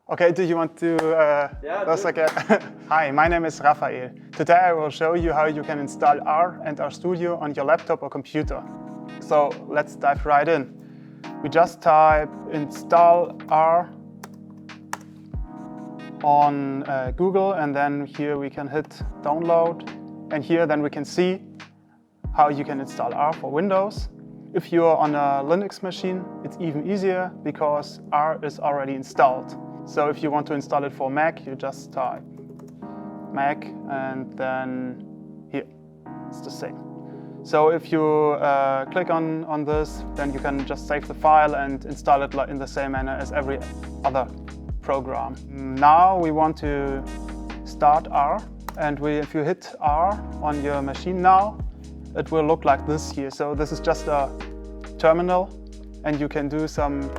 Okay, do you want to that's again? Hi, my name is Raphael. Today I will show you how you can install R and RStudio on your laptop or computer. So let's dive right in. We just type install R on Google, and then here we can hit download, and here then we can see how you can install R for Windows. If you're on a Linux machine, it's even easier because R is already installed. So if you want to install it for Mac, you just type Mac, and then here, it's the same. So if you click on this, then you can just save the file and install it in the same manner as every other program. Now we want to start R, and if you hit R on your machine now, it will look like this here. So this is just a terminal, and you can do some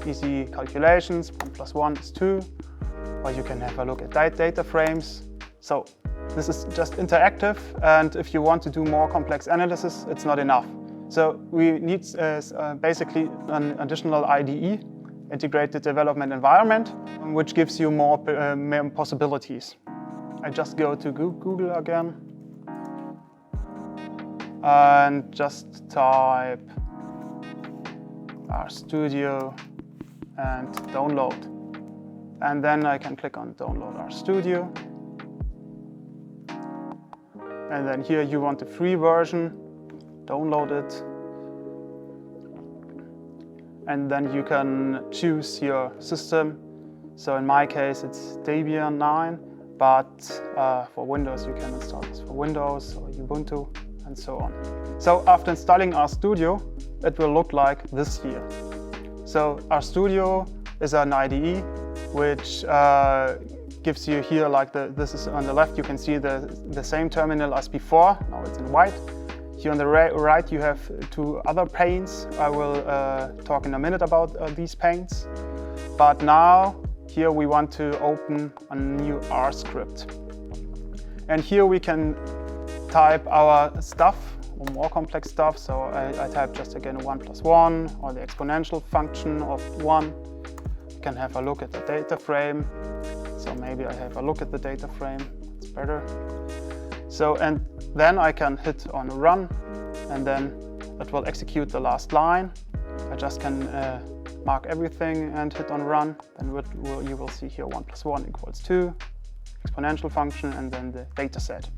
easy calculations. 1 plus 1 is 2, or you can have a look at data frames. So this is just interactive, and if you want to do more complex analysis, it's not enough. So we need basically an additional IDE, integrated development environment, which gives you more possibilities. I just go to Google again and just type RStudio and download. And then I can click on download RStudio. And then here you want the free version, download it. And then you can choose your system. So in my case it's Debian 9, but for Windows you can install this for Windows or Ubuntu and so on. So after installing RStudio, it will look like this here. So RStudio is an IDE which gives you here, like this is on the left, you can see the same terminal as before. Now it's in white. Here on the right you have two other panes. I will talk in a minute about these panes. But now here we want to open a new R script. And here we can type our stuff, or more complex stuff. So I type just again 1 plus 1, or the exponential function of 1. You can have a look at the data frame. So maybe I have a look at the data frame, it's better. So, and then I can hit on run, and then it will execute the last line. I just can mark everything and hit on run. Then you will see here 1 plus 1 equals 2, exponential function, and then the data set.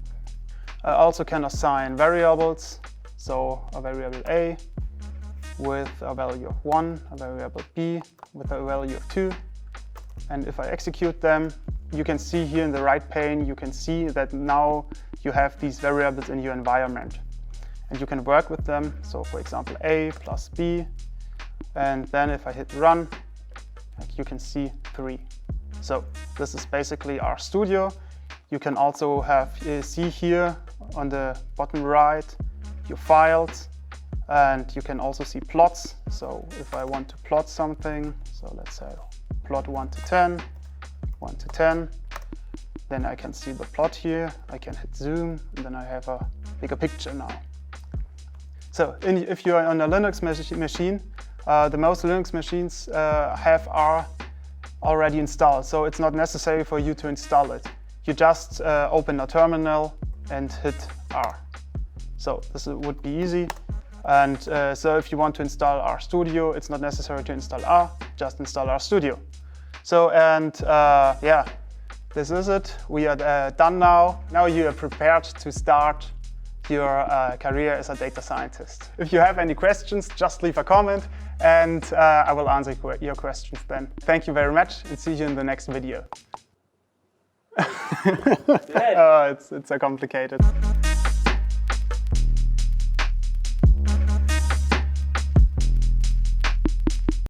I also can assign variables, so a variable A with a value of 1, a variable B with a value of 2. And if I execute them, you can see here in the right pane, you can see that now you have these variables in your environment. And you can work with them. So for example, A plus B. And then if I hit run, you can see 3. So this is basically RStudio. You can also see here on the bottom right your files, and you can also see plots. So if I want to plot something, so let's say plot 1 to 10, 1 to 10, then I can see the plot here. I can hit zoom, and then I have a bigger picture now. So if you are on a Linux machine, the most Linux machines have R already installed, so it's not necessary for you to install it. You just open a terminal and hit R. So this would be easy. And so if you want to install RStudio, it's not necessary to install R, just install RStudio. So, and yeah, this is it. We are done now. Now you are prepared to start your career as a data scientist. If you have any questions, just leave a comment, and I will answer your questions then. Thank you very much, and see you in the next video. It's so complicated.